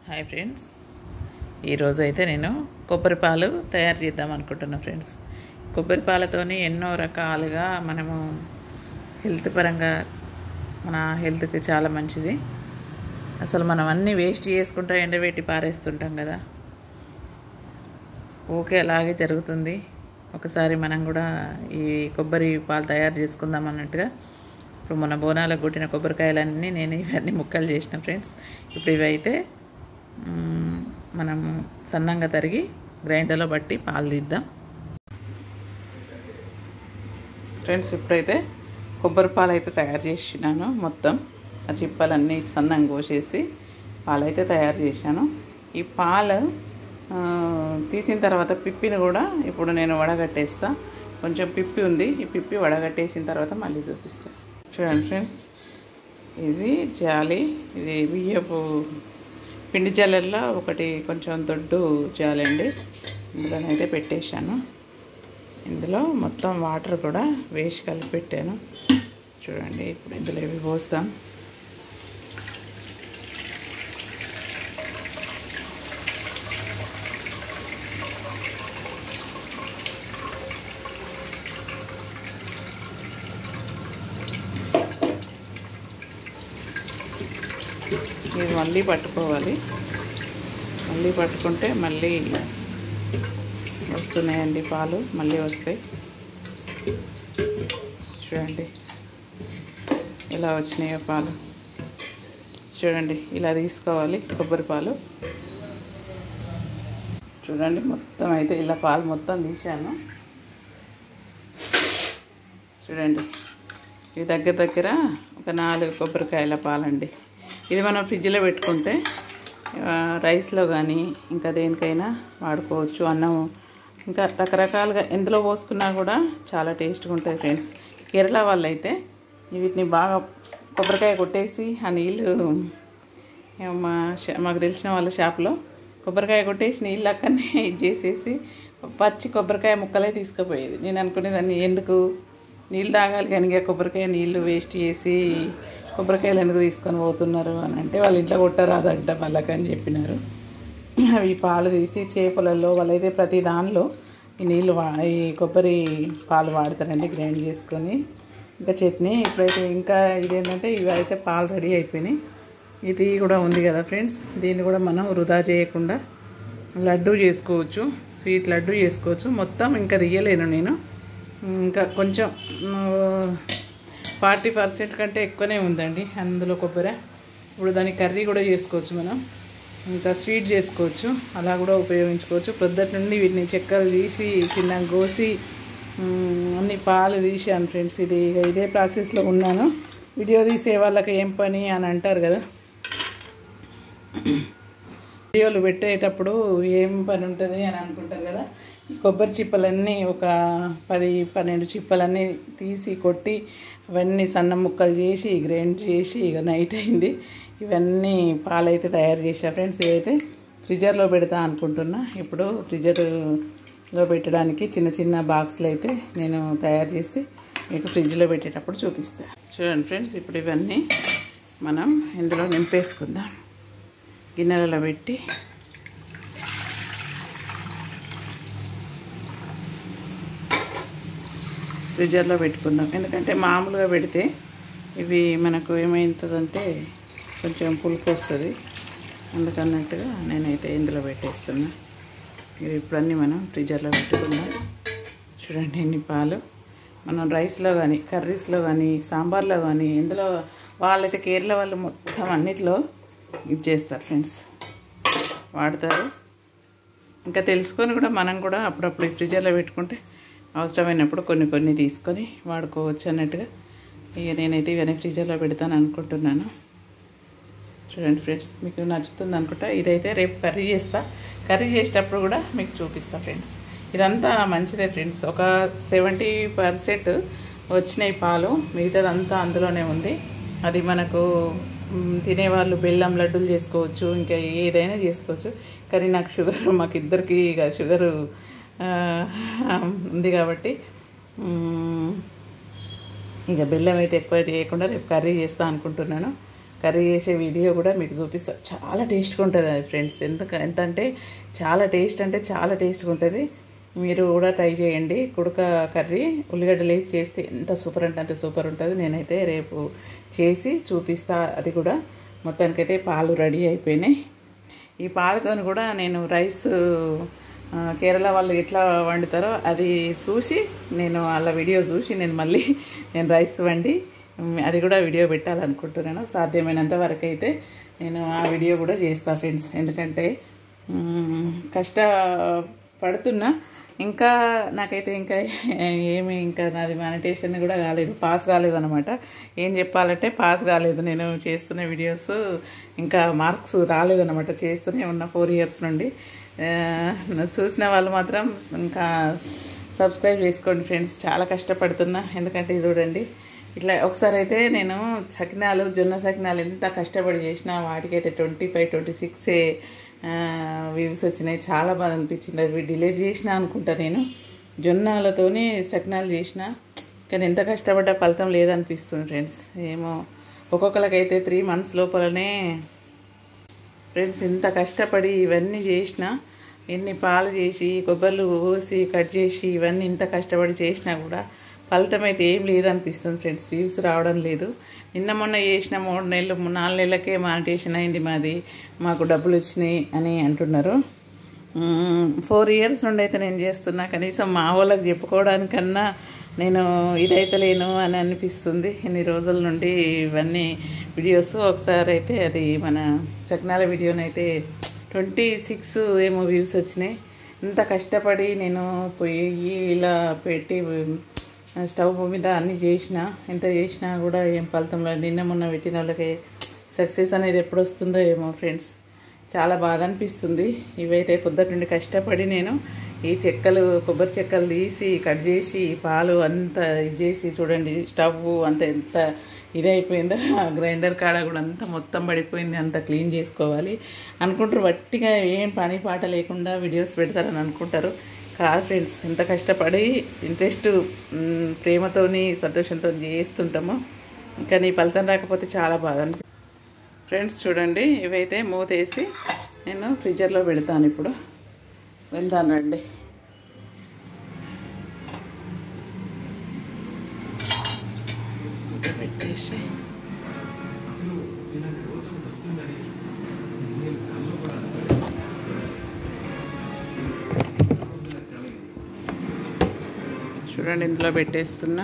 Hi friends, ఈరోజు అయితే నేను కొబ్బరి పాలు తయారు చేద్దాం అనుకుంటున్నాను ఫ్రెండ్స్. కొబ్బరి పాలతోని ఎన్నో రకాలుగా మనము హెల్త్ పరంగా మన హెల్త్కి చాలా మంచిది. అసలు మనం అన్నీ వేస్ట్ చేసుకుంటూ ఎండబెట్టి పారేస్తుంటాం కదా, ఓకే అలాగే జరుగుతుంది. ఒకసారి మనం కూడా ఈ కొబ్బరి పాలు తయారు చేసుకుందాం అన్నట్టుగా ఇప్పుడు మన బోనాలకు కొట్టిన కొబ్బరికాయలన్నీ నేను ఇవన్నీ ముక్కలు చేసిన ఫ్రెండ్స్. ఇప్పుడు ఇవైతే మనము సన్నంగా తరిగి గ్రైండర్లో బట్టి పాలు తీద్దాం ఫ్రెండ్స్. ఇప్పుడైతే కొబ్బరి పాలు అయితే తయారు చేసినాను. మొత్తం ఆ చిప్పలన్నీ సన్నంగా కోసేసి పాలైతే తయారు చేశాను. ఈ పాలు తీసిన తర్వాత పిప్పిని కూడా ఇప్పుడు నేను వడగట్టేస్తా. కొంచెం పిప్పి ఉంది, ఈ పిప్పి వడగట్టేసిన తర్వాత మళ్ళీ చూపిస్తాను. చూడండి ఫ్రెండ్స్, ఇది జాలి, ఇది బియ్యపు పిండి జాలల్లో ఒకటి కొంచెం దొడ్డు జాలి అండి. ఇందులోనైతే పెట్టేశాను. ఇందులో మొత్తం వాటర్ కూడా వేసి కలిపి పెట్టాను. చూడండి, ఇప్పుడు ఇందులో ఇవి పోస్తాం. ఇది మళ్ళీ పట్టుకోవాలి. మళ్ళీ పట్టుకుంటే మళ్ళీ వస్తున్నాయండి పాలు, మళ్ళీ వస్తాయి. చూడండి ఇలా వచ్చినాయో పాలు. చూడండి ఇలా తీసుకోవాలి కొబ్బరి పాలు. చూడండి మొత్తం అయితే ఇలా పాలు మొత్తం తీసాను. చూడండి, ఇది దగ్గర ఒక 4 కొబ్బరికాయల పాలండి. ఇది మనం ఫ్రిడ్జ్లో పెట్టుకుంటే రైస్లో కానీ ఇంకా దేనికైనా వాడుకోవచ్చు. అన్నం ఇంకా రకరకాలుగా ఎందులో పోసుకున్నా కూడా చాలా టేస్ట్గా ఉంటుంది ఫ్రెండ్స్. కేరళ వాళ్ళు అయితే వీటిని బాగా కొబ్బరికాయ కొట్టేసి ఆ నీళ్ళు మాకు తెలిసిన వాళ్ళ షాప్లో కొబ్బరికాయ కొట్టేసి నీళ్ళు అక్కడనే ఇది చేసేసి పచ్చి కొబ్బరికాయ ముక్కలే తీసుకుపోయేది. నేను అనుకునేదాన్ని ఎందుకు నీళ్ళు తాగాలి కానీ ఇక కొబ్బరికాయ నీళ్ళు వేస్ట్ చేసి కొబ్బరికాయలు ఎందుకు తీసుకొని పోతున్నారు అని అంటే వాళ్ళ ఇంట్లో కొట్టరాదంట వాళ్ళకని చెప్పినారు. అవి పాలు తీసి చేపలలో వాళ్ళైతే ప్రతి దానిలో ఈ నీళ్ళు ఈ కొబ్బరి పాలు వాడతారండి గ్రైండ్ చేసుకొని. ఇంకా చట్నీ ఇప్పుడైతే ఇంకా ఇదేంటంటే ఇవి అయితే పాలు రెడీ అయిపోయినాయి. ఇది కూడా ఉంది కదా ఫ్రెండ్స్, దీన్ని కూడా మనం వృధా చేయకుండా లడ్డు చేసుకోవచ్చు, స్వీట్ లడ్డు చేసుకోవచ్చు. మొత్తం ఇంకా తీయలేను నేను, ఇంకా కొంచెం 40% కంటే ఎక్కువనే ఉందండి అందులో కొబ్బరి. ఇప్పుడు దాన్ని కర్రీ కూడా చేసుకోవచ్చు, మనం ఇంకా స్వీట్ చేసుకోవచ్చు, అలా కూడా ఉపయోగించుకోవచ్చు. పొద్దుటి నుండి వీటిని చెక్కలు తీసి చిన్నగా కోసి అన్ని పాలు తీసాను ఫ్రెండ్స్. ఇదే ప్రాసెస్లో ఉన్నాను. వీడియో తీసే వాళ్ళకి ఏం పని అని అంటారు కదా, వీడియోలు పెట్టేటప్పుడు ఏం పని ఉంటుంది అని అనుకుంటారు కదా. ఈ కొబ్బరి చిప్పలన్నీ ఒక 10-12 చిప్పలన్నీ తీసి కొట్టి అవన్నీ సన్న ముక్కలు చేసి గ్రైండ్ చేసి ఇక నైట్ అయింది. ఇవన్నీ పాలైతే తయారు చేసా ఫ్రెండ్స్. ఇవైతే ఫ్రిడ్జర్లో పెడతా అనుకుంటున్నా. ఇప్పుడు ఫ్రిడ్జర్లో పెట్టడానికి చిన్న చిన్న బాక్సులు అయితే నేను తయారు చేసి మీకు ఫ్రిడ్జ్లో పెట్టేటప్పుడు చూపిస్తాను. చూడండి ఫ్రెండ్స్, ఇప్పుడు ఇవన్నీ మనం ఇందులో నింపేసుకుందాం. గిన్నెలలో పెట్టి ఫ్రిడ్జర్లో పెట్టుకుందాం. ఎందుకంటే మామూలుగా పెడితే ఇవి మనకు ఏమవుతుందంటే కొంచెం పులుపు వస్తుంది. అందుకన్నట్టుగా నేనైతే ఇందులో పెట్టేస్తున్నా. ఇవి ఇప్పుడన్నీ మనం ఫ్రిడ్జర్లో పెట్టుకుందాం. చూడండి ఎన్ని పాలు. మనం రైస్లో కానీ కర్రీస్లో కానీ సాంబార్లో కానీ ఇందులో వాళ్ళైతే కేరళ వాళ్ళు మొత్తం అన్నిట్లో ఇది చేస్తారు ఫ్రెండ్స్, వాడతారు. ఇంకా తెలుసుకొని కూడా మనం కూడా అప్పుడప్పుడు ఫ్రిడ్జర్లో పెట్టుకుంటే అవసరమైనప్పుడు కొన్ని తీసుకొని వాడుకోవచ్చు అన్నట్టుగా ఇక నేనైతే ఇవన్నీ ఫ్రిడ్జర్లో పెడతాను అనుకుంటున్నాను. చూడండి ఫ్రెండ్స్, మీకు నచ్చుతుంది అనుకుంటా. ఇదైతే రేపు కర్రీ చేస్తా. కర్రీ చేసేటప్పుడు కూడా మీకు చూపిస్తా ఫ్రెండ్స్. ఇదంతా మంచిదే ఫ్రెండ్స్. ఒక 70% వచ్చినాయి పాలు, మిగతాదంతా అందులోనే ఉంది. అది మనకు తినేవాళ్ళు బెల్లం లడ్డూలు చేసుకోవచ్చు, ఇంకా ఏదైనా చేసుకోవచ్చు. కానీ నాకు షుగర్, మాకు ఇద్దరికి ఇక షుగరు ఉంది కాబట్టి ఇక బెల్లం అయితే ఎక్కువ చేయకుండా రేపు కర్రీ చేస్తా అనుకుంటున్నాను. కర్రీ చేసే వీడియో కూడా మీకు చూపిస్తా. చాలా టేస్ట్గా ఉంటుంది అది ఫ్రెండ్స్. ఎంత అంటే చాలా టేస్ట్గా ఉంటుంది. మీరు కూడా ట్రై చేయండి. కుడక కర్రీ ఉల్లిగడ్డలు వేసి చేస్తే ఎంత సూపర్ అంటే అంత సూపర్ ఉంటుంది. నేనైతే రేపు చేసి చూపిస్తా. అది కూడా మొత్తానికైతే పాలు రెడీ అయిపోయినాయి. ఈ పాలతో కూడా నేను రైస్ కేరళ వాళ్ళు ఎట్లా వండుతారో అది చూసి నేను వాళ్ళ వీడియో చూసి నేను రైస్ వండి అది కూడా వీడియో పెట్టాలనుకుంటున్నాను. సాధ్యమైనంత వరకు అయితే నేను ఆ వీడియో కూడా చేస్తా ఫ్రెండ్స్. ఎందుకంటే కష్టపడుతున్నా. ఇంకా నాకైతే ఇంకా నాది మానిటేషన్ కూడా కాలేదు, పాస్ కాలేదన్నమాట. ఏం చెప్పాలంటే పాస్ కాలేదు. నేను చేస్తున్న వీడియోస్ ఇంకా మార్క్స్ రాలేదన్నమాట. చేస్తూనే ఉన్న 4 years నుండి. చూసిన వాళ్ళు మాత్రం ఇంకా సబ్స్క్రైబ్ చేసుకోండి ఫ్రెండ్స్. చాలా కష్టపడుతున్నా. ఎందుకంటే చూడండి ఇట్లా ఒకసారి అయితే నేను జొన్న సకినాలు ఎంత కష్టపడి చేసినా వాటికైతే 25-26 వ్యూస్ వచ్చినాయి. చాలా బాధ అనిపించింది. అవి డిలీట్ చేసినా అనుకుంటా. నేను జొన్నలతోని సకినాలు చేసిన కానీ ఎంత కష్టపడ్డా ఫలితం లేదనిపిస్తుంది ఫ్రెండ్స్. ఏమో ఒక్కొక్కరికైతే 3 months లోపలనే ఫ్రెండ్స్ ఇంత కష్టపడి ఇవన్నీ చేసిన, ఎన్ని పాలు చేసి కొబ్బరిలు కోసి కట్ చేసి ఇవన్నీ ఇంత కష్టపడి చేసినా కూడా ఫలితం అయితే ఏం లేదనిపిస్తుంది ఫ్రెండ్స్. వ్యూస్ రావడం లేదు. మొన్న చేసిన 3 నెలలు 4 నెలలకే మానిటేషన్ అయింది మాది, మాకు డబ్బులు వచ్చినాయి అని అంటున్నారు. 4 years నుండి అయితే నేను చేస్తున్నా. కనీసం మా వాళ్ళకి చెప్పుకోవడానికన్నా నేను ఇదైతే లేను అని అనిపిస్తుంది. ఇన్ని రోజుల నుండి ఇవన్నీ వీడియోస్. ఒకసారి అయితే అది మన సకినాల వీడియోనైతే 26 ఏమో వ్యూస్ వచ్చినాయి. ఇంత కష్టపడి నేను పొయ్యి ఇలా పెట్టి స్టవ్ మీద అన్నీ ఎంత చేసినా కూడా ఏం ఫలితంలో మొన్న పెట్టిన వాళ్ళకి సక్సెస్ అనేది ఎప్పుడు వస్తుందో ఏమో ఫ్రెండ్స్. చాలా బాధ అనిపిస్తుంది. ఇవైతే పొద్దుటి నుండి కష్టపడి నేను ఈ కొబ్బరి చెక్కలు తీసి కట్ చేసి పాలు అంతా ఇది చేసి చూడండి. స్టవ్ అంత ఎంత ఇదైపోయిందో. గ్రైండర్ కాడ కూడా అంతా మొత్తం పడిపోయింది. అంత క్లీన్ చేసుకోవాలి అనుకుంటారు. వట్టిగా ఏం పని పాట లేకుండా వీడియోస్ పెడతారని అనుకుంటారు. కాదు ఫ్రెండ్స్, ఎంత కష్టపడి ఇంట్రెస్ట్ ప్రేమతోని సంతోషంతో చేస్తుంటాము. కానీ ఫలితం రాకపోతే చాలా బాధ ఫ్రెండ్స్. చూడండి ఇవైతే మూతేసి నేను ఫ్రిడ్జర్లో పెడతాను. ఇప్పుడు వెళ్తాను రండి. పెట్టేసి చూడండి ఇందులో పెట్టేస్తున్నా.